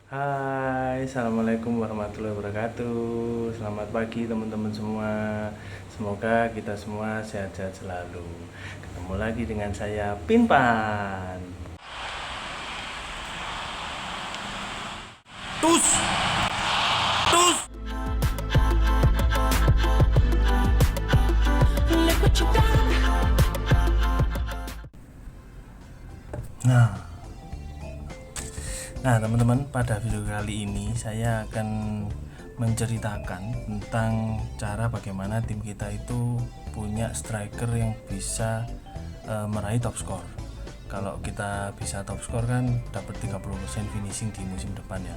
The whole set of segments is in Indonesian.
Hai, assalamualaikum warahmatullahi wabarakatuh. Selamat pagi teman-teman semua. Semoga kita semua sehat-sehat selalu. Ketemu lagi dengan saya Pinpan. Tus, tus. Nah, teman-teman, pada video kali ini saya akan menceritakan tentang cara bagaimana tim kita itu punya striker yang bisa meraih top score. Kalau kita bisa top score kan dapat 30% finishing di musim depan ya.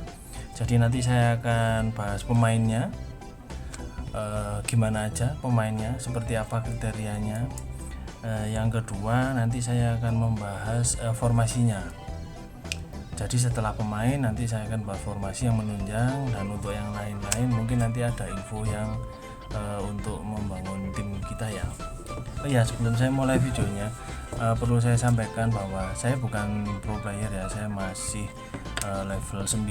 Jadi nanti saya akan bahas pemainnya, gimana aja pemainnya, seperti apa kriterianya. Yang kedua nanti saya akan membahas formasinya. Jadi setelah pemain nanti saya akan bahas formasi yang menunjang, dan untuk yang lain-lain mungkin nanti ada info yang untuk membangun tim kita ya. Oh ya, sebelum saya mulai videonya perlu saya sampaikan bahwa saya bukan pro player ya, saya masih level 9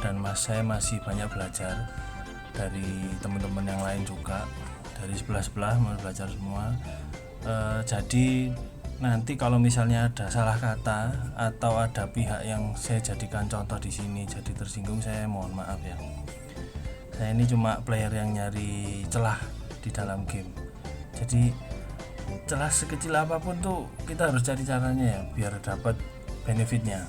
dan saya masih banyak belajar dari teman-teman yang lain juga, dari sebelah-sebelah mau belajar semua. Jadi nanti kalau misalnya ada salah kata atau ada pihak yang saya jadikan contoh di sini jadi tersinggung, saya mohon maaf ya. Saya ini cuma player yang nyari celah di dalam game. Jadi celah sekecil apapun tuh kita harus cari caranya ya biar dapat benefitnya.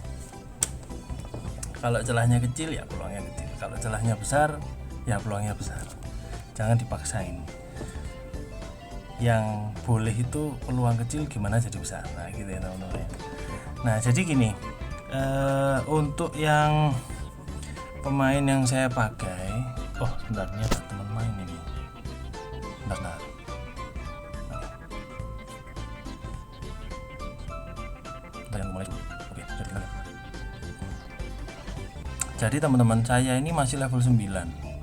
Kalau celahnya kecil ya peluangnya kecil, kalau celahnya besar ya peluangnya besar. Jangan dipaksain. Yang boleh itu peluang kecil gimana jadi besar, nah gitu ya teman-teman. Nah jadi gini, untuk yang pemain yang saya pakai, sebentar, ini ada teman main ini, bentar. Jadi teman-teman, saya ini masih level 9.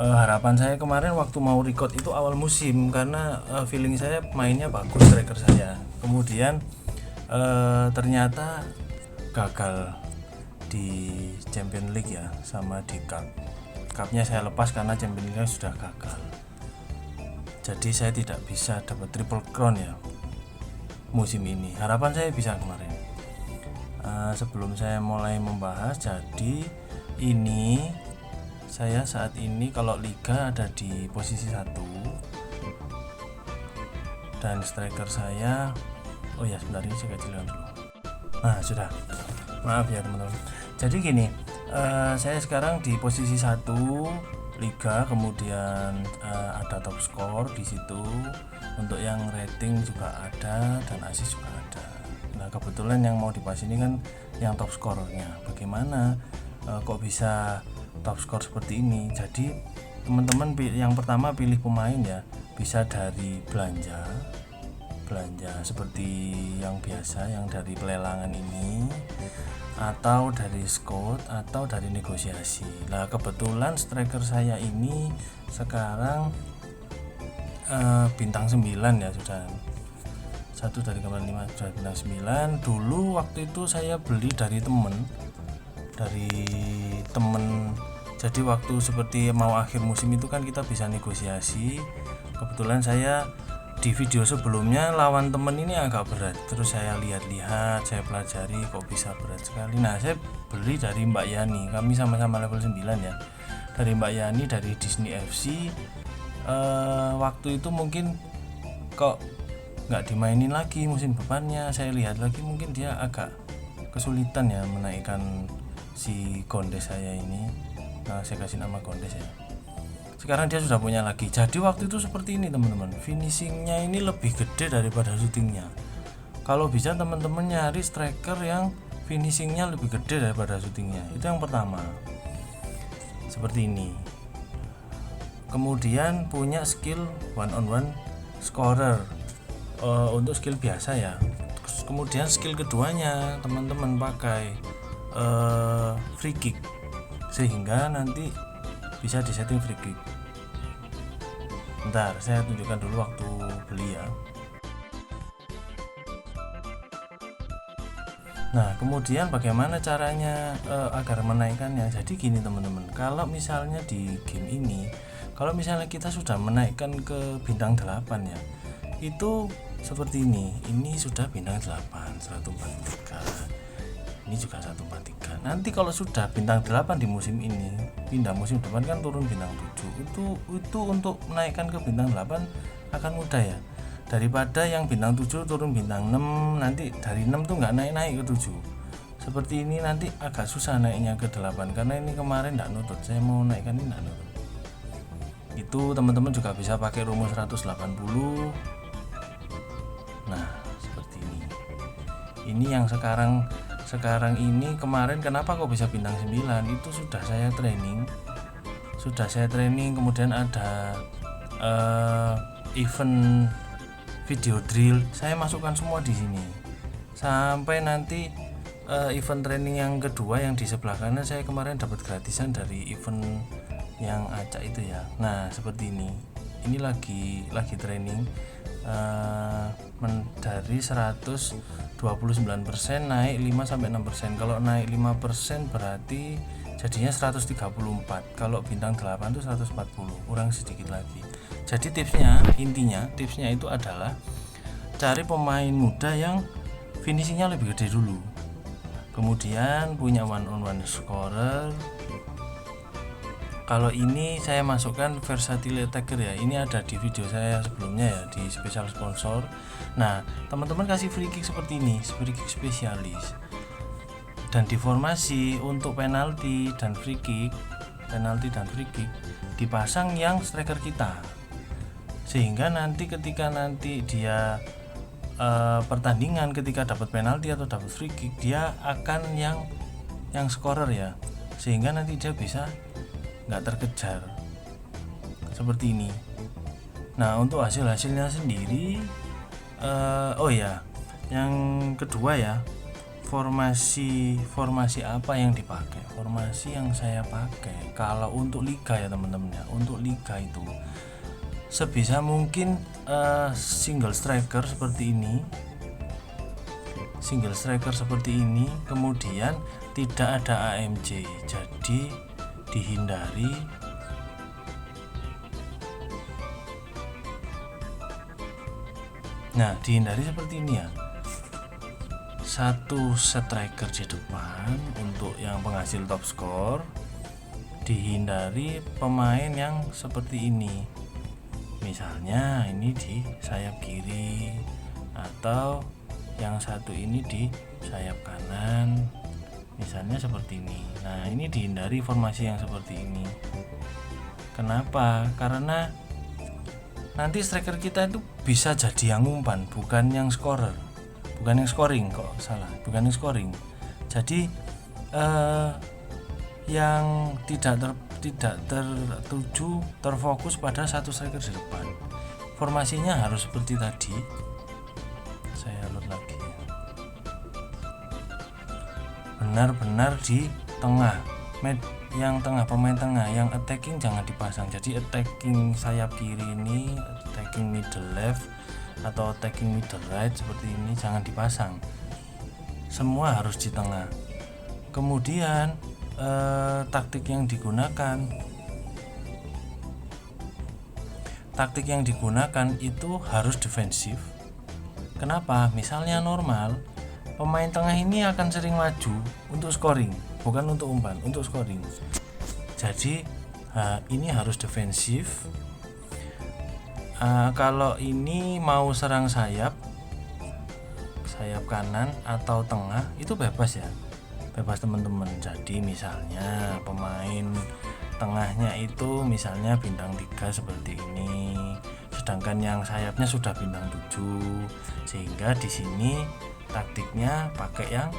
Harapan saya kemarin waktu mau record itu awal musim, karena feeling saya mainnya bagus striker saya. Kemudian ternyata gagal di Champion League ya, sama di Cupnya saya lepas karena Champion League sudah gagal. Jadi saya tidak bisa dapat triple crown ya musim ini. Harapan saya bisa kemarin. Sebelum saya mulai membahas, jadi ini saya saat ini kalau liga ada di posisi 1 dan striker saya, sebentar, ini saya kecilkan dulu. Nah sudah, maaf ya teman-teman. Jadi gini, saya sekarang di posisi 1 liga, kemudian ada top score di situ. Untuk yang rating juga ada dan assist juga ada. Nah kebetulan yang mau dibahas ini kan yang top score-nya. Bagaimana kok bisa top score seperti ini? Jadi teman-teman yang pertama pilih pemain ya, bisa dari belanja seperti yang biasa, yang dari pelelangan ini, atau dari scout, atau dari negosiasi. Nah kebetulan striker saya ini sekarang bintang 9 ya, sudah satu dari kemarin 5 sudah bintang 9. Dulu waktu itu saya beli dari temen. Jadi waktu seperti mau akhir musim itu kan kita bisa negosiasi. Kebetulan saya di video sebelumnya lawan temen ini agak berat, terus saya lihat-lihat, saya pelajari kok bisa berat sekali. Nah saya beli dari Mbak Yani, kami sama-sama level 9 ya, dari Mbak Yani dari Disney FC. Waktu itu mungkin kok nggak dimainin lagi musim depannya, saya lihat lagi mungkin dia agak kesulitan ya menaikkan si Gondes saya ini. Nah saya kasih nama Gondes ya. Sekarang dia sudah punya lagi. Jadi waktu itu seperti ini teman-teman, finishingnya ini lebih gede daripada shootingnya. Kalau bisa teman-teman nyari striker yang finishingnya lebih gede daripada shootingnya, itu yang pertama. Seperti ini. Kemudian punya skill one on one scorer, untuk skill biasa ya. Kemudian skill keduanya teman-teman pakai free kick, sehingga nanti bisa disetting free kick. Bentar, saya tunjukkan dulu waktu beli ya. Nah, kemudian bagaimana caranya agar menaikkannya? Jadi gini teman-teman, kalau misalnya di game ini, kalau misalnya kita sudah menaikkan ke bintang 8 ya, itu seperti ini sudah bintang 8, 143. Ini juga 143. Nanti kalau sudah bintang 8 di musim ini, pindah musim depan kan turun bintang 7. Itu untuk menaikkan ke bintang 8 akan mudah ya. Daripada yang bintang 7 turun bintang 6, nanti dari 6 tuh nggak naik-naik ke 7. Seperti ini nanti agak susah naiknya ke 8 karena ini kemarin nggak nutut. Saya mau naikkan ini nggak nutut. Itu teman-teman juga bisa pakai rumus 180. Nah, seperti ini. Ini yang sekarang ini kemarin kenapa kok bisa bintang 9? Itu sudah saya training. Kemudian ada event video drill, saya masukkan semua di sini. Sampai nanti event training yang kedua yang di sebelah kanan saya kemarin dapat gratisan dari event yang acak itu ya. Nah, seperti ini. Ini lagi training dari 129% naik 5 sampai 6%. Kalau naik 5% berarti jadinya 134. Kalau bintang 8 itu 140, kurang sedikit lagi. Jadi intinya itu adalah cari pemain muda yang finishingnya lebih gede dulu, kemudian punya one on one scorer. Kalau ini saya masukkan versatile attacker ya, ini ada di video saya sebelumnya ya, di special sponsor. Nah, teman-teman kasih free kick seperti ini, free kick spesialis. Dan di formasi untuk penalti dan free kick dipasang yang striker kita, sehingga nanti ketika dia pertandingan ketika dapat penalti atau dapat free kick, dia akan yang scorer ya, sehingga nanti dia bisa nggak terkejar seperti ini. Nah, untuk hasilnya sendiri yang kedua ya, formasi apa yang dipakai. Formasi yang saya pakai kalau untuk liga ya teman-teman ya, untuk liga itu sebisa mungkin single striker seperti ini, kemudian tidak ada AMJ, jadi dihindari. Nah, dihindari seperti ini ya, satu striker di depan untuk yang penghasil top score, dihindari pemain yang seperti ini, misalnya ini di sayap kiri atau yang satu ini di sayap kanan, misalnya seperti ini. Nah, ini dihindari formasi yang seperti ini. Kenapa? Karena nanti striker kita itu bisa jadi yang umpan, bukan yang scoring. Jadi yang tidak terfokus pada satu striker di depan. Formasinya harus seperti tadi. Saya load lagi. Benar-benar di tengah, pemain tengah, yang attacking jangan dipasang. Jadi attacking sayap kiri ini, attacking middle left atau attacking middle right seperti ini jangan dipasang. Semua harus di tengah. Kemudian taktik yang digunakan itu harus defensif. Kenapa? Misalnya normal, pemain tengah ini akan sering maju untuk scoring, bukan untuk umpan, untuk scoring. Jadi ini harus defensif. Kalau ini mau serang sayap kanan atau tengah itu bebas ya, bebas teman-teman. Jadi misalnya pemain tengahnya itu misalnya bintang 3 seperti ini, sedangkan yang sayapnya sudah bintang 7, sehingga di sini taktiknya pakai yang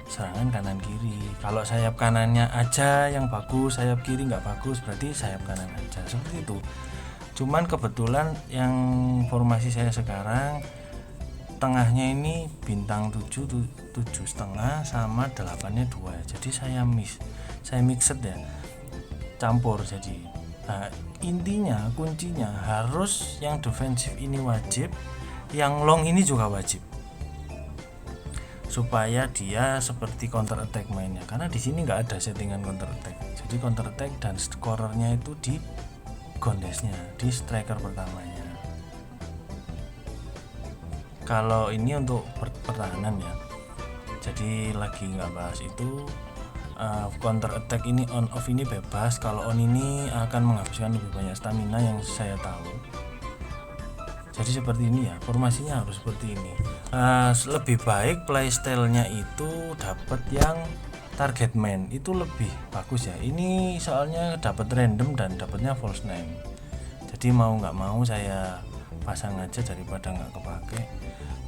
serangan kanan kiri. Kalau sayap kanannya aja yang bagus, sayap kiri nggak bagus, berarti sayap kanan aja, seperti itu. Cuman kebetulan yang formasi saya sekarang tengahnya ini bintang 7,5 sama 8-nya 2, jadi saya mixed ya, campur. Jadi intinya kuncinya harus yang defensif ini wajib, yang long ini juga wajib, supaya dia seperti counter attack mainnya, karena di sini nggak ada settingan counter attack. Jadi counter attack dan scorernya itu di Gondesnya, di striker pertamanya. Kalau ini untuk pertahanan ya, jadi lagi nggak bahas itu. Counter attack ini on off ini bebas. Kalau on ini akan menghabiskan lebih banyak stamina yang saya tahu. Jadi seperti ini ya, formasinya harus seperti ini. Lebih baik playstyle-nya itu dapat yang target man, itu lebih bagus ya. Ini soalnya dapat random dan dapatnya false name. Jadi mau nggak mau saya pasang aja daripada nggak kepake.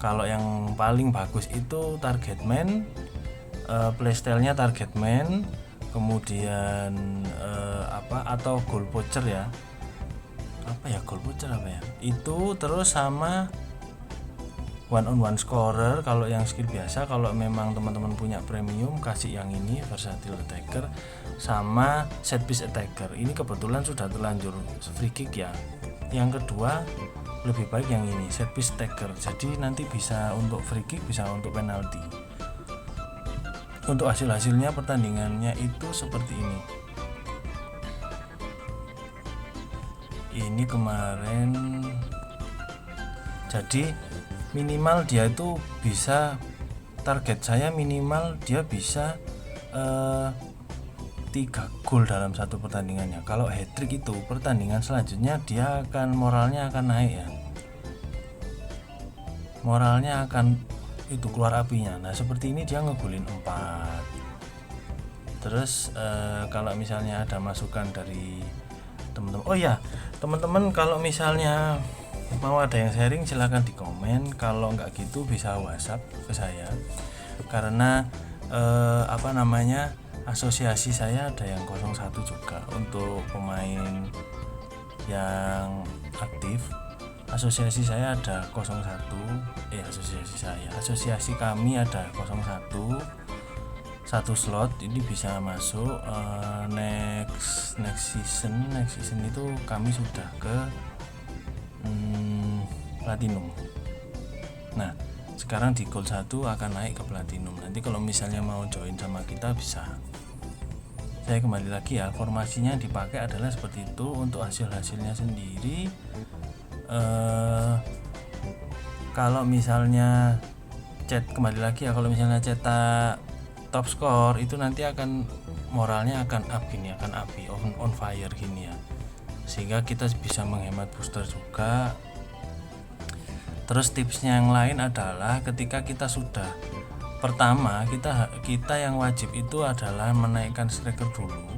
Kalau yang paling bagus itu target man, playstyle-nya target man, kemudian atau goal poacher ya. Goal poacher itu, terus sama one on one scorer kalau yang skill biasa. Kalau memang teman-teman punya premium, kasih yang ini versatile attacker sama set piece attacker. Ini kebetulan sudah terlanjur free kick ya. Yang kedua lebih baik yang ini set piece attacker, jadi nanti bisa untuk free kick, bisa untuk penalti. Untuk hasil-hasilnya pertandingannya itu seperti ini. Ini kemarin, jadi minimal dia itu bisa, target saya minimal dia bisa 3 gol dalam satu pertandingannya. Kalau hat trick itu pertandingan selanjutnya dia akan moralnya akan naik ya, moralnya akan itu keluar apinya. Nah seperti ini dia ngegolin 4. Terus kalau misalnya ada masukan dari teman-teman, oh ya teman-teman, kalau misalnya mau ada yang sharing silahkan di komen. Kalau nggak gitu bisa WhatsApp ke saya, karena asosiasi saya ada yang 01 juga untuk pemain yang aktif. Asosiasi saya ada 01, asosiasi kami ada 01, satu slot ini bisa masuk. Next season itu kami sudah ke platinum. Nah sekarang di gold 1 akan naik ke platinum. Nanti kalau misalnya mau join sama kita bisa. Saya kembali lagi ya, formasinya yang dipakai adalah seperti itu. Untuk hasilnya sendiri, kalau misalnya kembali lagi ya, kalau misalnya cetak top score itu nanti akan moralnya akan up gini, akan api on fire gini ya, sehingga kita bisa menghemat booster juga. Terus tipsnya yang lain adalah ketika kita sudah pertama, kita yang wajib itu adalah menaikkan striker dulu,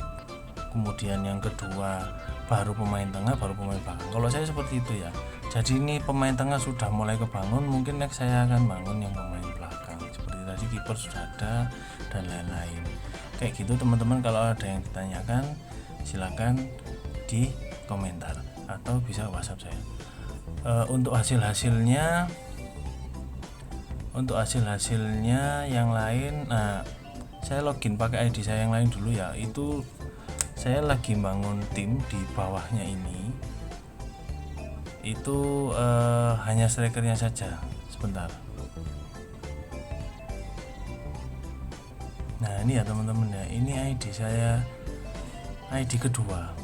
kemudian yang kedua baru pemain tengah, baru pemain belakang. Kalau saya seperti itu ya. Jadi ini pemain tengah sudah mulai kebangun, mungkin next saya akan bangun yang pemain belakang. Seperti tadi kiper sudah ada dan lain-lain. Kayak gitu teman-teman. Kalau ada yang ditanyakan silakan di komentar atau bisa WhatsApp saya. Untuk hasilnya yang lain, nah saya login pakai ID saya yang lain dulu ya. Itu saya lagi bangun tim di bawahnya ini. Itu hanya strikernya saja. Sebentar. Nah ini ya teman-teman ya, ini ID saya, ID kedua.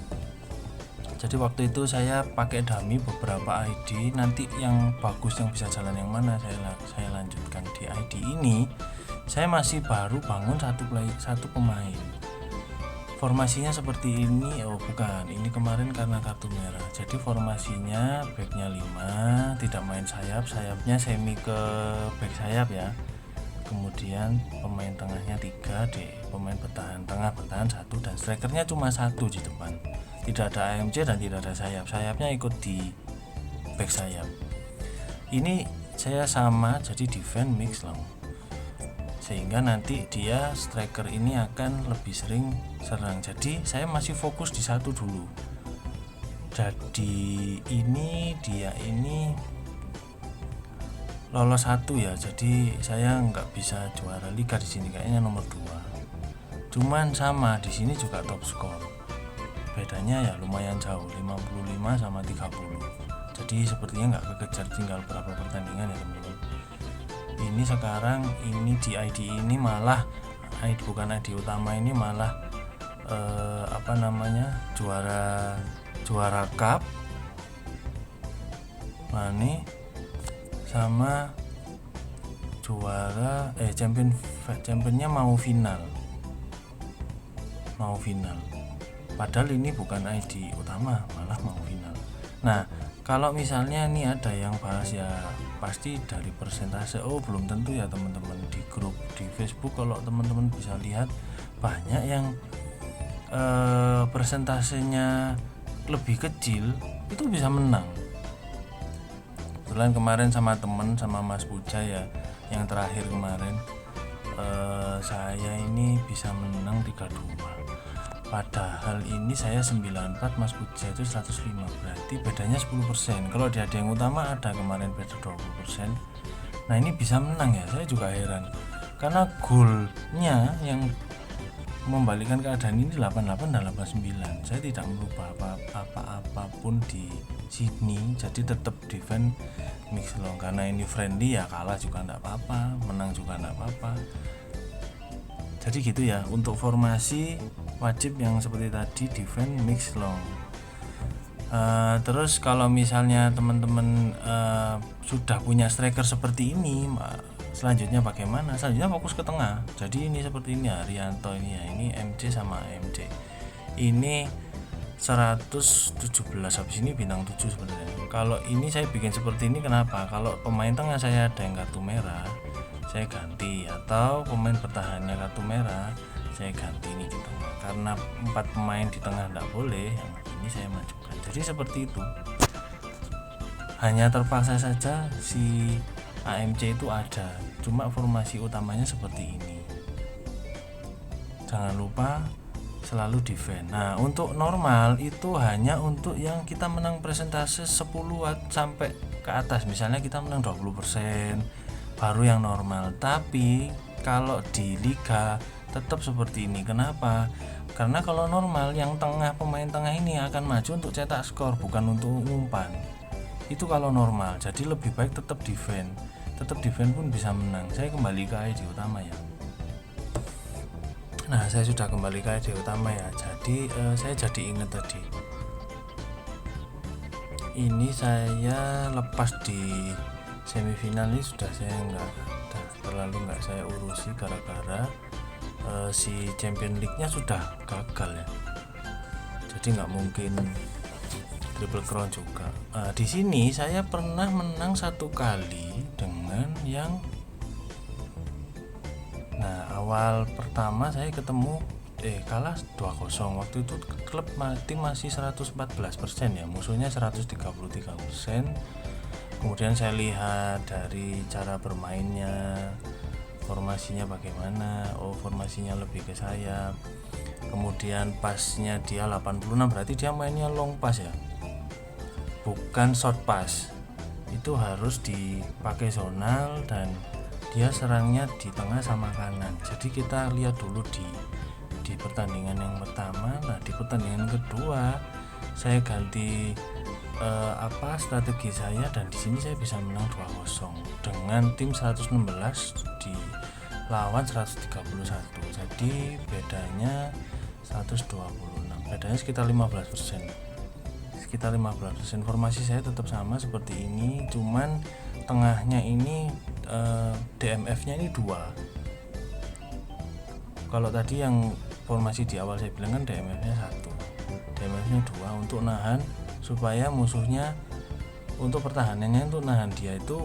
Jadi waktu itu saya pakai dummy beberapa ID, nanti yang bagus yang bisa jalan yang mana saya lanjutkan. Di ID ini saya masih baru bangun satu pemain. Formasinya seperti ini. Oh bukan, ini kemarin karena kartu merah. Jadi formasinya backnya 5, tidak main sayapnya semi ke back sayap ya. Kemudian pemain tengahnya 3, pemain bertahan tengah bertahan 1, dan strikernya cuma 1 di depan. Tidak ada AMC dan tidak ada sayapnya ikut di back sayap. Ini saya sama, jadi defense mix long, sehingga nanti dia striker ini akan lebih sering serang. Jadi saya masih fokus di 1 dulu. Jadi dia ini lolos 1 ya, jadi saya nggak bisa juara liga di sini, kayaknya nomor 2. Cuman sama di sini juga top score. Bedanya ya lumayan jauh, 55 sama 30. Jadi sepertinya nggak kekejar, tinggal berapa pertandingan ya teman-teman. Ini sekarang ini di ID ini malah bukan ID utama, ini malah juara cup. Nah ini sama juara championnya mau final. Padahal ini bukan ID utama, malah mau final. Nah kalau misalnya ini ada yang bahas ya pasti dari persentase. Belum tentu ya teman-teman. Di grup di Facebook kalau teman-teman bisa lihat banyak yang persentasenya lebih kecil itu bisa menang. Kebetulan kemarin sama Mas Puja ya, yang terakhir kemarin saya ini bisa menang 3-2. Padahal ini saya 94, Mas Puja itu 105, berarti bedanya 10%. Kalau di ada yang utama ada kemarin beda 20%. Nah ini bisa menang ya, saya juga heran. Karena goalnya yang membalikan keadaan ini 88 dan 89. Saya tidak merubah apapun di sini, jadi tetap defend mix long. Karena ini friendly ya, kalah juga enggak apa-apa, menang juga enggak apa-apa. Jadi gitu ya, untuk formasi wajib yang seperti tadi defend mix long. Terus kalau misalnya teman-teman sudah punya striker seperti ini, selanjutnya bagaimana? Selanjutnya fokus ke tengah. Jadi ini seperti ini Arianto ini ya, ini MC sama MC. Ini 117, habis ini bintang 7 sebenarnya. Kalau ini saya bikin seperti ini kenapa? Kalau pemain tengah saya ada yang kartu merah, saya ganti, atau pemain bertahannya kartu merah, saya ganti ini di tengah. Karena 4 pemain di tengah tidak boleh, yang ini saya majukan. Jadi seperti itu. Hanya terpaksa saja si AMC itu ada, cuma formasi utamanya seperti ini. Jangan lupa selalu defend. Nah untuk normal itu hanya untuk yang kita menang presentase 10 sampai ke atas. Misalnya kita menang 20%, baru yang normal. Tapi kalau di liga tetap seperti ini. Kenapa? Karena kalau normal yang pemain tengah ini akan maju untuk cetak skor, bukan untuk umpan. Itu kalau normal. Jadi lebih baik tetap defend pun bisa menang. Saya kembali ke ID utama ya. Nah saya sudah kembali ke ID utama ya. Jadi saya jadi ingat tadi, ini saya lepas di semifinal ini sudah saya nggak saya urusi gara-gara si Champion League-nya sudah gagal ya. Jadi nggak mungkin triple crown juga. Di sini saya pernah menang 1 kali dengan yang awal pertama saya ketemu kalah 2-0. Waktu itu klub tim masih 114% ya, musuhnya 133%. Kemudian saya lihat dari cara bermainnya, formasinya bagaimana. Formasinya lebih ke sayap. Kemudian pasnya dia 86, berarti dia mainnya long pass ya, bukan short pass. Itu harus dipakai zonal dan dia serangnya di tengah sama kanan. Jadi kita lihat dulu di pertandingan yang pertama. Nah di pertandingan kedua saya ganti strategi saya, dan di sini saya bisa menang 2-0 dengan tim 116 di lawan 131. Jadi bedanya 126, bedanya sekitar 15%. Formasi saya tetap sama seperti ini, cuman tengahnya ini DMF-nya ini 2. Kalau tadi yang formasi di awal saya bilang kan DMF-nya 1, DMF-nya 2 untuk nahan, supaya musuhnya untuk pertahanannya, untuk nahan dia itu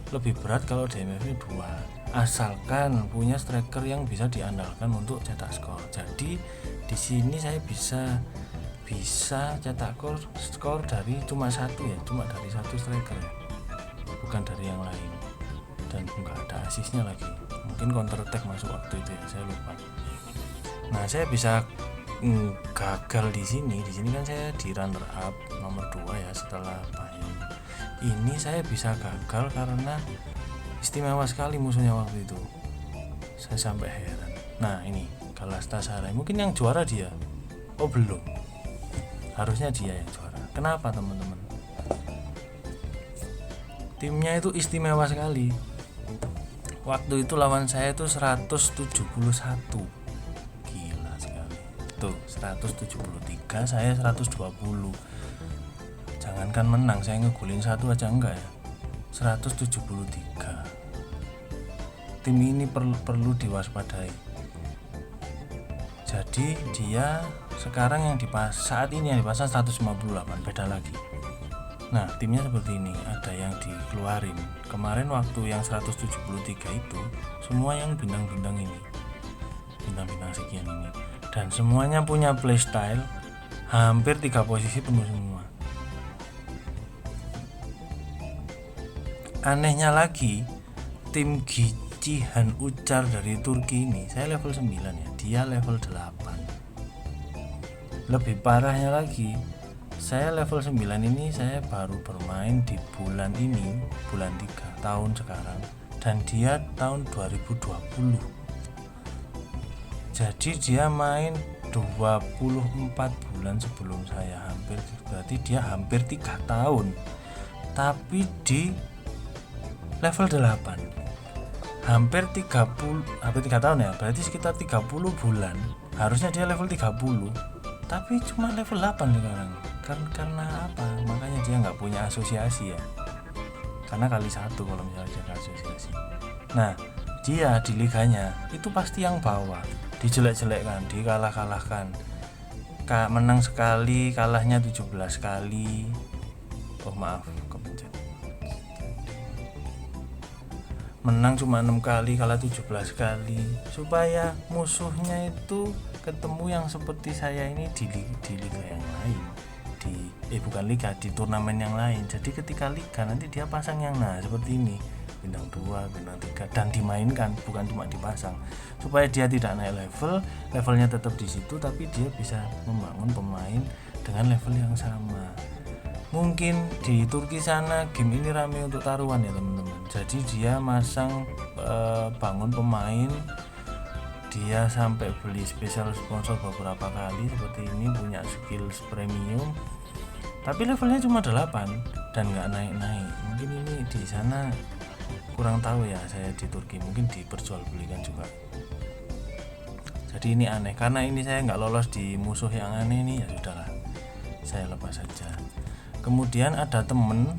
lebih berat kalau DMF-nya 2, asalkan punya striker yang bisa diandalkan untuk cetak skor. Jadi di sini saya bisa cetak skor dari cuma dari satu striker ya, bukan dari yang lain, dan nggak ada asisnya lagi. Mungkin counter attack masuk waktu itu ya, saya lupa. Nah saya bisa gagal di sini kan saya di runner up nomor 2 ya setelah Bayern. Ini saya bisa gagal karena istimewa sekali musuhnya waktu itu, saya sampai heran. Nah ini Galatasaray, mungkin yang juara dia, belum, harusnya dia yang juara. Kenapa teman-teman? Timnya itu istimewa sekali. waktu itu lawan saya itu 171. Gila sekali. Tuh 173, saya 120. Jangankan menang, saya ngegolin satu aja enggak ya. 173. Tim ini perlu diwaspadai. Jadi dia sekarang saat ini yang dipasang 158, beda lagi. Nah, timnya seperti ini, ada yang dikeluarin. Kemarin waktu yang 173 itu semua yang bintang-bintang ini. Bintang-bintang sekian ini. Dan semuanya punya playstyle hampir 3 posisi penuh semua. Anehnya lagi, tim Cihan Ucar dari Turki ini, saya level 9 ya, dia level 8. Lebih parahnya lagi, saya level 9 ini saya baru bermain di bulan ini, bulan 3 tahun sekarang, dan dia tahun 2020. Jadi dia main 24 bulan sebelum saya, berarti dia hampir 3 tahun. Tapi di level 8. Hampir 3 tahun ya, berarti sekitar 30 bulan. Harusnya dia level 30, tapi cuma level 8 sekarang. Karena apa? Makanya dia nggak punya asosiasi ya. Karena kali 1 kalau misalnya dia asosiasi. Nah, dia di liganya itu pasti yang bawah, dijelek-jelekkan, dikalah-kalahkan. Menang sekali, kalahnya 17 kali. Oh maaf, kepencet. Menang cuma 6 kali, kalah 17 kali, supaya musuhnya itu ketemu yang seperti saya ini di liga yang lain, bukan liga, di turnamen yang lain. Jadi ketika liga nanti dia pasang yang seperti ini, bintang 2, bintang 3, dan dimainkan, bukan cuma dipasang, supaya dia tidak naik levelnya tetap di situ, tapi dia bisa membangun pemain dengan level yang sama. Mungkin di Turki sana game ini rame untuk taruhan ya teman-teman. Jadi dia masang bangun pemain, dia sampai beli spesial sponsor beberapa kali seperti ini, punya skills premium, tapi levelnya cuma 8 dan nggak naik-naik. Mungkin ini di sana kurang tahu ya, saya di Turki mungkin diperjualbelikan juga. Jadi ini aneh, karena ini saya nggak lolos di musuh yang aneh ini, ya sudahlah, saya lepas saja. Kemudian ada temen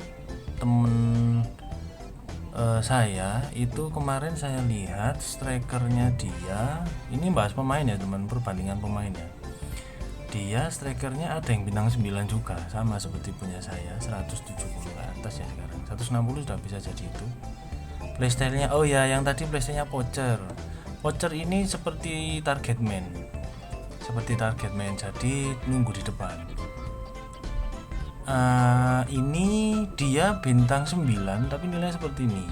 saya itu kemarin saya lihat strikernya dia, ini bahas pemain ya teman, perbandingan pemain ya. Dia strikernya ada yang bintang 9 juga, sama seperti punya saya, 170 ke atas ya sekarang. 160 sudah bisa jadi itu. Playstyle-nya, oh ya, yang tadi playstyle-nya Poacher. Poacher ini seperti target man, jadi nunggu di depan. Ini dia bintang 9 tapi nilainya seperti ini.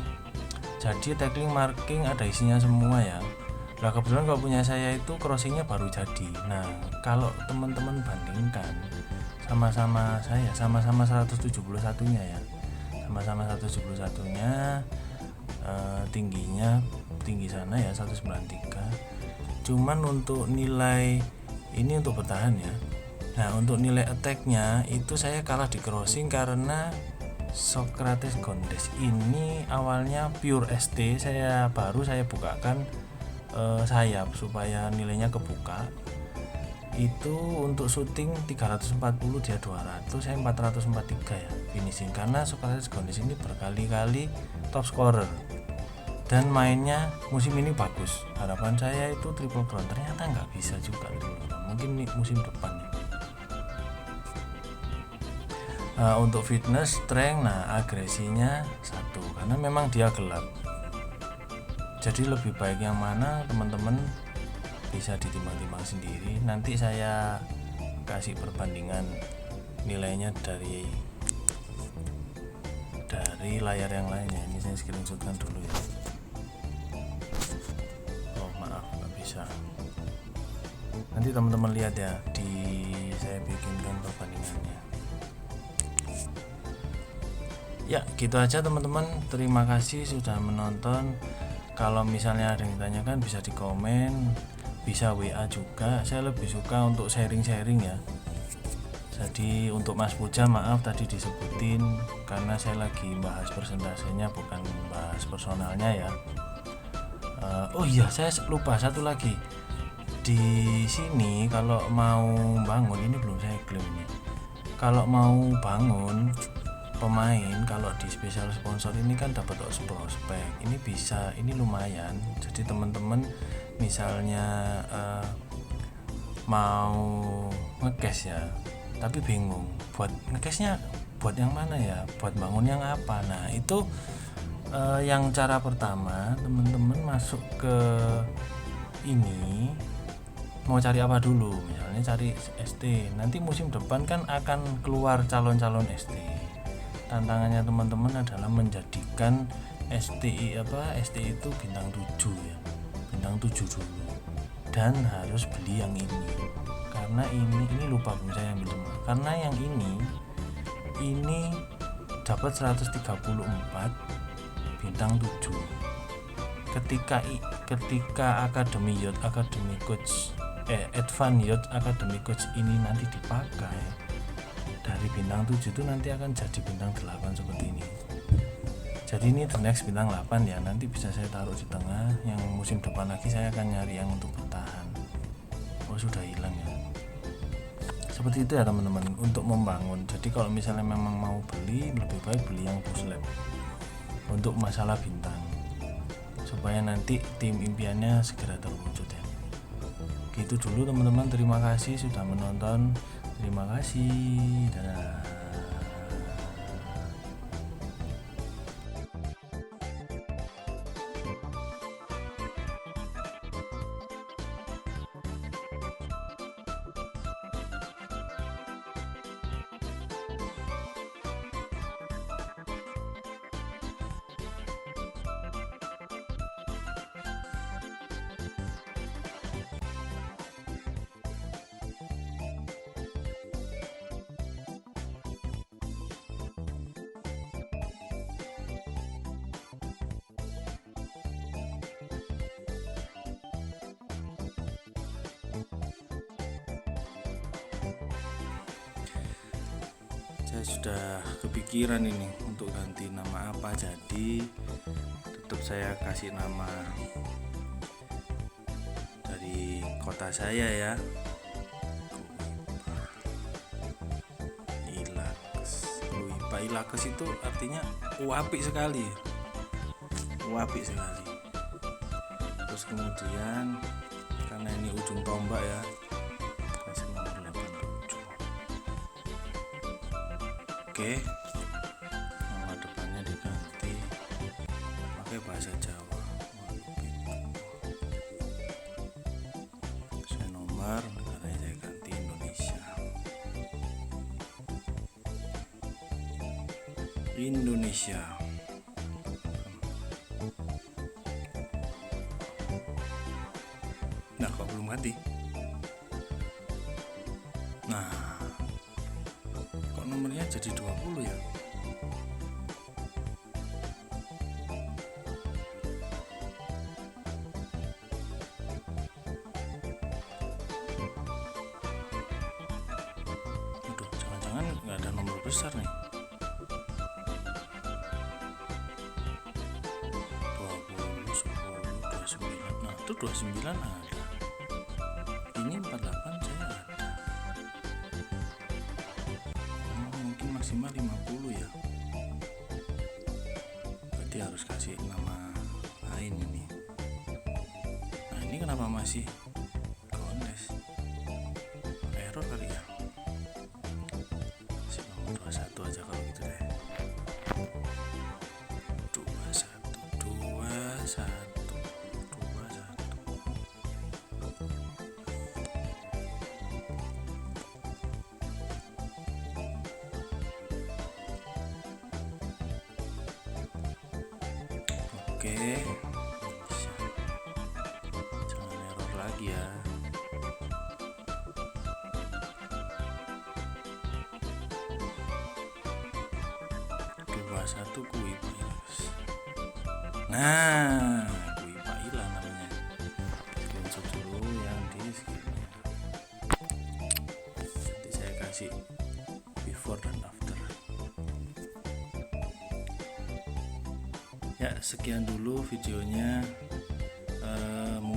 Jadi tackling, marking ada isinya semua ya. Nah kebetulan kalau punya saya itu crossingnya baru jadi. Nah kalau teman-teman bandingkan sama-sama saya, sama-sama 171 nya ya, sama-sama 171 nya, tinggi sana ya 193. Cuman untuk nilai ini untuk bertahan ya. Nah untuk nilai attack-nya itu saya kalah di crossing karena Socrates Gondes ini awalnya pure ST, saya bukakan sayap supaya nilainya kebuka. Itu untuk shooting 340, dia 200, saya 443 ya finishing, karena Socrates Gondes ini berkali-kali top scorer dan mainnya musim ini bagus. Harapan saya itu triple crown, ternyata nggak bisa juga, mungkin musim depan ya. Untuk fitness, strength, agresinya 1 karena memang dia gelap. Jadi lebih baik yang mana teman-teman bisa ditimbang-timbang sendiri. Nanti saya kasih perbandingan nilainya dari layar yang lainnya. Ini saya screenshotkan dulu ya. Oh maaf, nggak bisa. Nanti teman-teman lihat ya, saya bikinkan perbandingannya. Ya gitu aja teman-teman, terima kasih sudah menonton. Kalau misalnya ada yang ditanyakan bisa di komen, bisa WA juga. Saya lebih suka untuk sharing-sharing ya. Jadi untuk Mas Puja maaf tadi disebutin, karena saya lagi bahas persentasenya bukan bahas personalnya ya. Oh iya, saya lupa satu lagi. Di sini kalau mau bangun, ini belum saya klaim ini. Kalau mau bangun pemain, kalau di special sponsor ini kan dapat prospek. Ini bisa, ini lumayan. Jadi teman-teman misalnya mau ngecash ya, tapi bingung buat ngecashnya buat yang mana ya, buat bangun yang apa. Nah itu yang cara pertama, teman-teman masuk ke ini, mau cari apa dulu, misalnya cari ST. Nanti musim depan kan akan keluar calon-calon ST. Tantangannya teman-teman adalah menjadikan STI itu bintang 7 ya, bintang 7 dulu, dan harus beli yang ini, karena ini lupa belum saya ambil semua, karena yang ini dapat 134 bintang 7. Ketika Academy Yacht Academy Coach Advanced Yacht Academy Coach ini nanti dipakai, dari bintang 7 itu nanti akan jadi bintang 8 seperti ini. Jadi ini the next bintang 8 ya, nanti bisa saya taruh di tengah. Yang musim depan lagi saya akan nyari yang untuk bertahan. Oh sudah hilang ya. Seperti itu ya teman-teman untuk membangun. Jadi kalau misalnya memang mau beli, lebih baik beli yang full lab untuk masalah bintang, supaya nanti tim impiannya segera terwujud ya. Gitu dulu teman-teman, terima kasih sudah menonton. Terima kasih. Dadah. Saya sudah kepikiran ini untuk ganti nama apa, jadi tetap saya kasih nama dari kota saya ya, Ilakes itu artinya apik sekali, apik sekali. Terus kemudian karena ini ujung tombak ya, kasih nomor 87. Oke, nama depannya diganti pakai bahasa Jawa. Saya nomor negaranya saya ganti Indonesia. Nah kok belum ganti? Nah kok nomornya jadi 20 ya? Aduh, jangan-jangan nggak ada nomor besar nih. 20, 10, 29. Nah itu 29 ada. Ini 48 saya ada. Mungkin maksimal 50 ya. Berarti harus kasih nama lain ini. Nah ini kenapa masih kondes? Error kali ya. Kasih nomor 21 aja kalau gitu deh. 21. Oke, jangan error lagi ya. Satu Kui Pailas. Nah, Kui Paila namanya. Screenshot dulu yang di sini. Nanti saya kasih before dan after. Ya, sekian dulu videonya.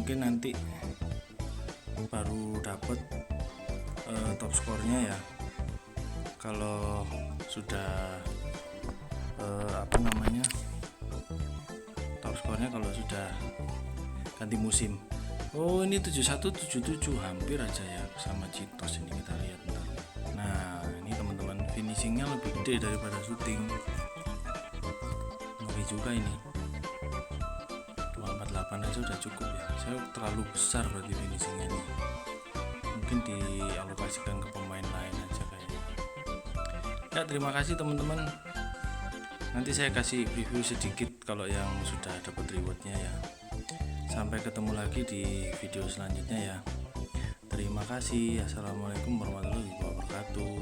mungkin nanti baru dapat top skornya ya kalau sudah top skornya kalau sudah ganti musim. Oh, ini 7177, hampir aja ya sama Citos. Ini kita lihat bentar. Nah, ini teman-teman, finishingnya lebih gede daripada syuting. Ngeri juga ini. 248 aja udah cukup ya. Saya terlalu besar berarti finishingnya ini. Mungkin dialokasikan ke pemain lain aja kayaknya. Ya, terima kasih teman-teman. Nanti saya kasih review sedikit kalau yang sudah dapat rewardnya ya. Sampai ketemu lagi di video selanjutnya ya. Terima kasih. Assalamualaikum warahmatullahi wabarakatuh.